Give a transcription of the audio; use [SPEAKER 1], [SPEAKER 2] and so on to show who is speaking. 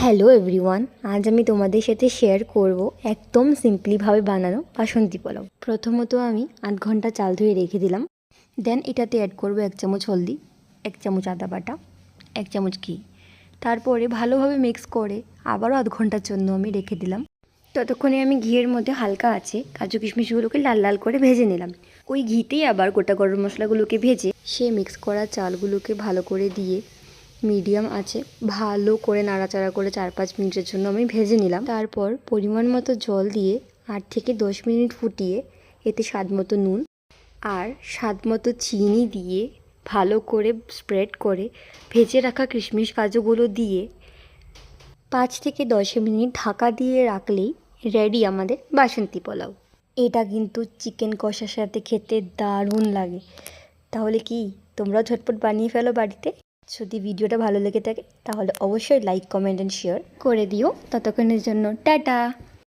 [SPEAKER 1] Hello everyone, আজ আমি তোমাদের সাথে শেয়ার করব একদম সিম্পলিভাবে বানানো বাসন্তী পোলাও। প্রথমত আমি 8 ঘন্টা চাল ধুয়ে রেখে দিলাম। দেন এটাতে অ্যাড করব 1 চামচ হলদি, 1 চামচ আদা বাটা, 1 চামচ ঘি। তারপরে ভালোভাবে মিক্স করে আবারও 8 ঘন্টার জন্য আমি রেখে দিলাম। ততক্ষণে আমি ঘিয়ের মধ্যে হালকা আছে কাজু কিশমিশগুলোকে লাল লাল করে ভেজে নিলাম। ওই ঘিতেই আবার গোটা গরম মশলাগুলোকে ভেজে সে মিক্স করা চালগুলোকে ভালো করে দিয়ে মিডিয়াম আছে ভালো করে নাড়াচাড়া করে 4-5 মিনিটের জন্য আমি ভেজে নিলাম। তারপর পরিমাণ মতো জল দিয়ে 8 থেকে 10 মিনিট ফুটিয়ে এতে স্বাদ মতো নুন আর স্বাদ মতো চিনি দিয়ে ভালো করে স্প্রেড করে ভেজে রাখা কিশমিশ কাজুগুলো দিয়ে 5 থেকে 10 মিনিট ঢাকা দিয়ে রাখলেই রেডি আমাদের বাসন্তী পোলাও। এটা কিন্তু চিকেন কষার সাথে খেতে দারুণ লাগে। তাহলে কি তোমরাও ঝটপট বানিয়ে ফেলো বাড়িতে। যদি ভিডিওটা ভালো লেগে থাকে তাহলে অবশ্যই লাইক, কমেন্ট অ্যান্ড শেয়ার করে দিও। ততক্ষণের জন্য টাটা।